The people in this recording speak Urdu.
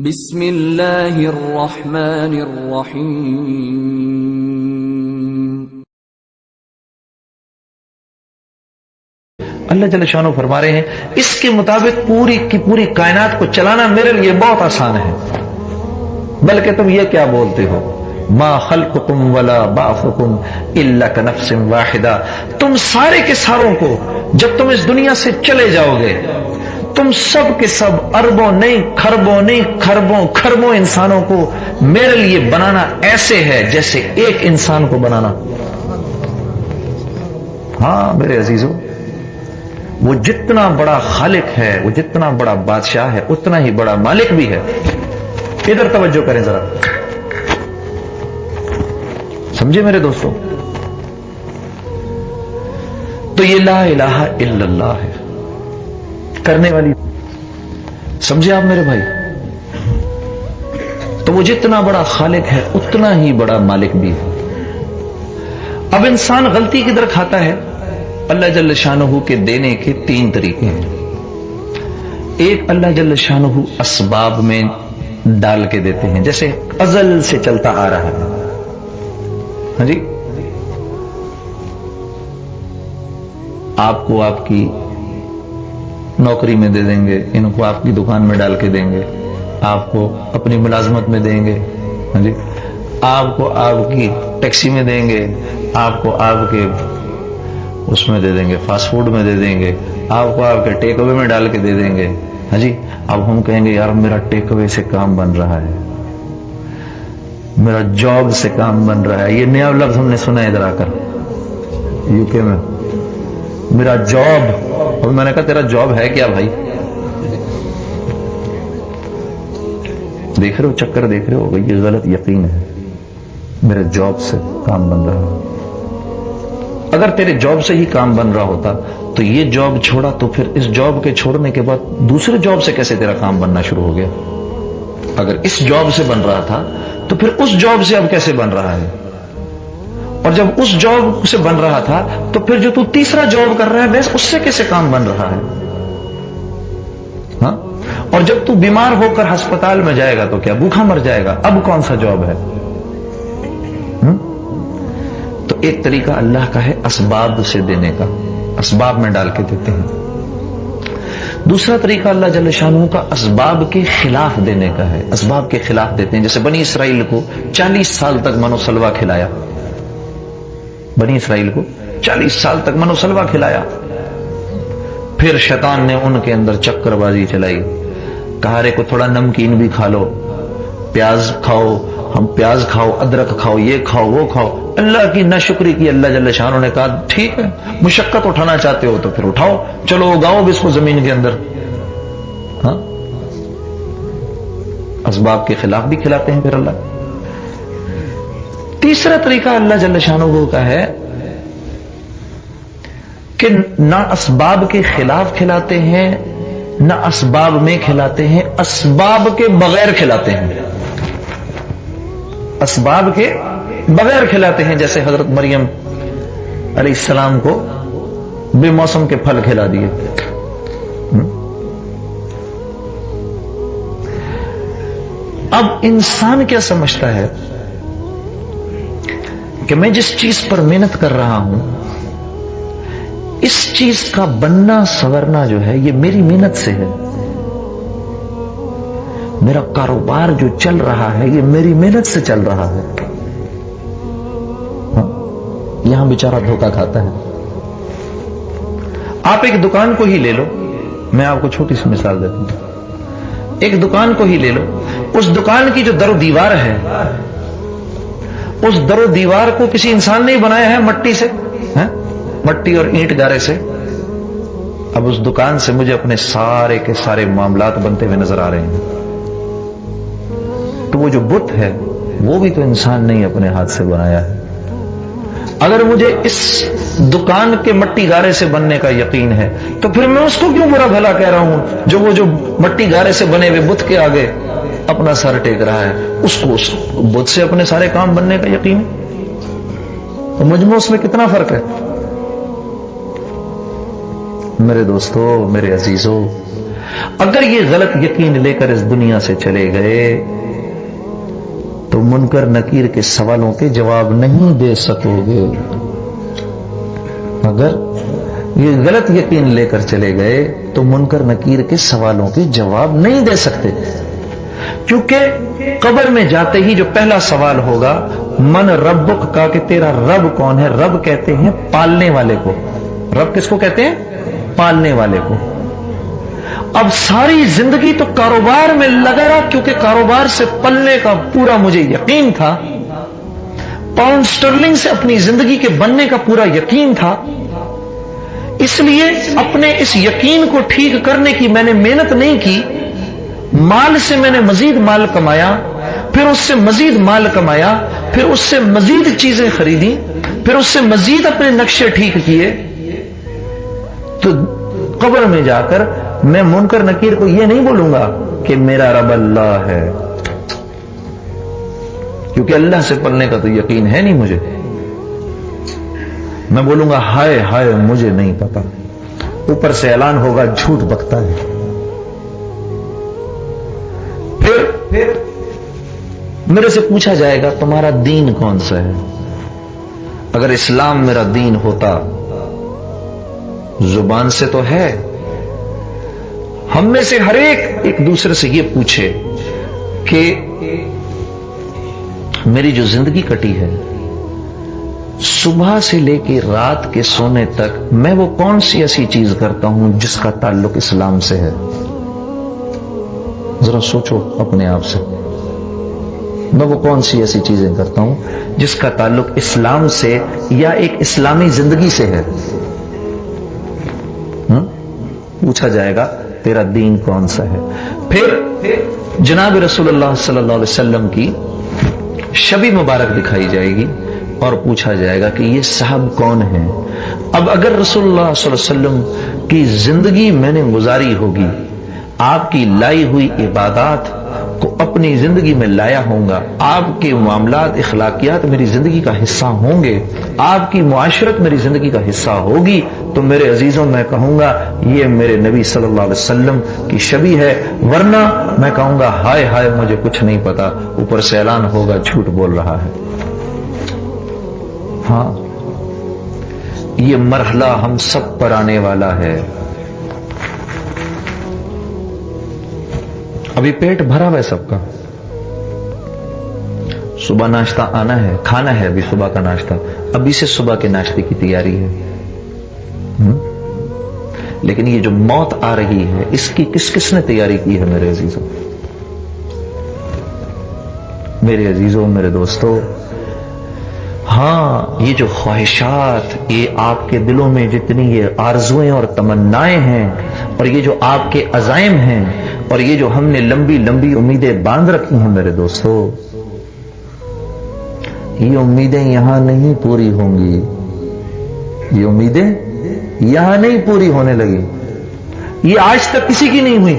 بسم اللہ الرحمن الرحیم۔ اللہ جل شانہ فرما رہے ہیں اس کے مطابق پوری کی پوری کائنات کو چلانا میرے لیے بہت آسان ہے، بلکہ تم یہ کیا بولتے ہو، ما خلقکم ولا بعثکم الا کنفس واحدہ، تم سارے کے ساروں کو جب تم اس دنیا سے چلے جاؤ گے، تم سب کے سب اربوں نہیں کھربوں نہیں کھربوں انسانوں کو میرے لیے بنانا ایسے ہے جیسے ایک انسان کو بنانا۔ ہاں میرے عزیزو، وہ جتنا بڑا خالق ہے، وہ جتنا بڑا بادشاہ ہے، اتنا ہی بڑا مالک بھی ہے۔ ادھر توجہ کریں ذرا، سمجھے میرے دوستو؟ تو یہ لا الہ الا اللہ ہے کرنے والی، سمجھے آپ میرے بھائی؟ تو وہ جتنا بڑا خالق ہے اتنا ہی بڑا مالک بھی ہے۔ اب انسان غلطی کدھر کھاتا ہے؟ اللہ جل شانہ کے دینے کے تین طریقے ہیں۔ ایک، اللہ جل شانہ اسباب میں ڈال کے دیتے ہیں، جیسے ازل سے چلتا آ رہا ہے، ہاں جی، آپ کو آپ کی نوکری میں دے دیں گے، ان کو آپ کی دکان میں ڈال کے دیں گے، آپ کو اپنی ملازمت میں دیں گے، ہاں جی، آپ کو آپ کی ٹیکسی میں دیں گے، آپ کو آپ کے اس میں دے دیں گے، فاسٹ فوڈ میں دے دیں گے، آپ کو آپ کے ٹیک اوے میں ڈال کے دے دیں گے، ہاں جی۔ اب ہم کہیں گے یار میرا ٹیک اوے سے کام بن رہا ہے، میرا جاب سے کام بن رہا ہے۔ یہ نیا لفظ ہم نے سنا ہے ادھر آ کر یو کے میں، میرا جاب۔ اور میں نے کہا تیرا جاب ہے کیا بھائی؟ دیکھ رہے ہو چکر، دیکھ رہے ہو؟ یہ غلط یقین ہے، میرے جاب سے کام بن رہا ہے۔ اگر تیرے جاب سے ہی کام بن رہا ہوتا تو یہ جاب چھوڑا، تو پھر اس جاب کے چھوڑنے کے بعد دوسرے جاب سے کیسے تیرا کام بننا شروع ہو گیا؟ اگر اس جاب سے بن رہا تھا تو پھر اس جاب سے اب کیسے بن رہا ہے؟ اور جب اس جاب سے بن رہا تھا تو پھر جو تو تیسرا جاب کر رہا ہے بس اس سے کیسے کام بن رہا ہے؟ ہاں؟ اور جب تو بیمار ہو کر ہسپتال میں جائے گا تو کیا بھوکا مر جائے گا؟ اب کون سا جاب ہے؟ تو ایک طریقہ اللہ کا ہے اسباب سے دینے کا، اسباب میں ڈال کے دیتے ہیں۔ دوسرا طریقہ اللہ جل شانہ کا اسباب کے خلاف دینے کا ہے، اسباب کے خلاف دیتے ہیں۔ جیسے بنی اسرائیل کو 40 سال تک من و سلوہ کھلایا، بنی اسرائیل کو 40 سال تک من و سلوہ کھلایا، پھر شیطان نے ان کے اندر چکر بازی چلائی، کہا رے کو تھوڑا نمکین بھی کھا لو، پیاز کھاؤ، ہم پیاز کھاؤ، ادرک کھاؤ، یہ کھاؤ وہ کھاؤ۔ اللہ کی ناشکری کی، اللہ جل شانہ نے کہا ٹھیک ہے، مشقت اٹھانا چاہتے ہو تو پھر اٹھاؤ، چلو اگاؤ بھی اس کو زمین کے اندر۔ ہاں، اسباب کے خلاف بھی کھلاتے ہیں پھر اللہ۔ تیسرا طریقہ اللہ جل شانہ کا ہے کہ نہ اسباب کے خلاف کھلاتے ہیں نہ اسباب میں کھلاتے ہیں، اسباب کے بغیر کھلاتے ہیں، اسباب کے بغیر کھلاتے ہیں۔ جیسے حضرت مریم علیہ السلام کو بے موسم کے پھل کھلا دیے۔ اب انسان کیا سمجھتا ہے کہ میں جس چیز پر محنت کر رہا ہوں، اس چیز کا بننا سورنا جو ہے یہ میری محنت سے ہے، میرا کاروبار جو چل رہا ہے یہ میری محنت سے چل رہا ہے۔ یہاں بیچارہ دھوکہ کھاتا ہے۔ آپ ایک دکان کو ہی لے لو، میں آپ کو چھوٹی سی مثال دیتا ہوں، ایک دکان کو ہی لے لو، اس دکان کی جو در و دیوار ہے، اس در و دیوار کو کسی انسان نے بنایا ہے مٹی سے، مٹی اور اینٹ گارے سے۔ اب اس دکان سے مجھے اپنے سارے کے سارے معاملات بنتے ہوئے نظر آ رہے ہیں، تو وہ جو بت ہے وہ بھی تو انسان نے ہی اپنے ہاتھ سے بنایا ہے۔ اگر مجھے اس دکان کے مٹی گارے سے بننے کا یقین ہے تو پھر میں اس کو کیوں برا بھلا کہہ رہا ہوں جو وہ جو مٹی گارے سے بنے ہوئے بت کے آگے اپنا سر ٹیک رہا ہے؟ اس کو اس بت سے اپنے سارے کام بننے کا یقین ہے، تو مجموع اس میں کتنا فرق ہے؟ میرے دوستو، میرے عزیزو، اگر یہ غلط یقین لے کر اس دنیا سے چلے گئے تو منکر نکیر کے سوالوں کے جواب نہیں دے سکو گے. اگر یہ غلط یقین لے کر چلے گئے تو منکر نکیر کے سوالوں کے جواب نہیں دے سکتے. کیونکہ قبر میں جاتے ہی جو پہلا سوال ہوگا من ربک کا، کہ تیرا رب کون ہے. رب کہتے ہیں پالنے والے کو. رب کس کو کہتے ہیں؟ پالنے والے کو. اب ساری زندگی تو کاروبار میں لگا رہا، کیونکہ کاروبار سے پلنے کا پورا مجھے یقین تھا، پاؤنڈ سٹرلنگ سے اپنی زندگی کے بننے کا پورا یقین تھا. اس لیے اپنے اس یقین کو ٹھیک کرنے کی میں نے محنت نہیں کی. مال سے میں نے مزید مال کمایا، پھر اس سے مزید مال کمایا، پھر اس سے مزید چیزیں خریدی، پھر اس سے مزید اپنے نقشے ٹھیک کیے. تو قبر میں جا کر میں منکر نکیر کو یہ نہیں بولوں گا کہ میرا رب اللہ ہے، کیونکہ اللہ سے پلنے کا تو یقین ہے نہیں مجھے. میں بولوں گا ہائے ہائے مجھے نہیں پتا. اوپر سے اعلان ہوگا جھوٹ بکتا ہے. پھر میرے سے پوچھا جائے گا تمہارا دین کون سا ہے. اگر اسلام میرا دین ہوتا، زبان سے تو ہے، ہم میں سے ہر ایک دوسرے سے یہ پوچھے کہ میری جو زندگی کٹی ہے صبح سے لے کے رات کے سونے تک، میں وہ کون سی ایسی چیز کرتا ہوں جس کا تعلق اسلام سے ہے. ذرا سوچو اپنے آپ سے، میں وہ کون سی ایسی چیزیں کرتا ہوں جس کا تعلق اسلام سے یا ایک اسلامی زندگی سے ہے. پوچھا جائے گا تیرا دین کون سا ہے. پھر جناب رسول اللہ صلی اللہ علیہ وسلم کی شبی مبارک دکھائی جائے گی اور پوچھا جائے گا کہ یہ صاحب کون ہیں. اب اگر رسول اللہ صلی اللہ علیہ وسلم کی زندگی میں نے گزاری ہوگی، آپ کی لائی ہوئی عبادات کو اپنی زندگی میں لایا ہوں گا، آپ کے معاملات اخلاقیات میری زندگی کا حصہ ہوں گے، آپ کی معاشرت میری زندگی کا حصہ ہوگی، تو میرے عزیزوں میں کہوں گا یہ میرے نبی صلی اللہ علیہ وسلم کی شبیہ ہے. ورنہ میں کہوں گا ہائے ہائے مجھے کچھ نہیں پتا. اوپر سے اعلان ہوگا جھوٹ بول رہا ہے. ہاں، یہ مرحلہ ہم سب پر آنے والا ہے. ابھی پیٹ بھرا ہوا ہے سب کا، صبح ناشتہ آنا ہے، کھانا ہے. ابھی صبح کا ناشتہ، ابھی سے صبح کے ناشتے کی تیاری ہے. لیکن یہ جو موت آ رہی ہے اس کی کس نے تیاری کی ہے میرے عزیزوں؟ میرے عزیزوں، میرے دوستوں، ہاں یہ جو خواہشات، یہ آپ کے دلوں میں جتنی یہ آرزویں اور تمنائیں ہیں، اور یہ جو آپ کے عزائم ہیں، اور یہ جو ہم نے لمبی لمبی امیدیں باندھ رکھی ہیں میرے دوستوں، یہ امیدیں یہاں نہیں پوری ہوں گی. یہ امیدیں یہاں نہیں پوری ہونے لگی. یہ آج تک کسی کی نہیں ہوئی.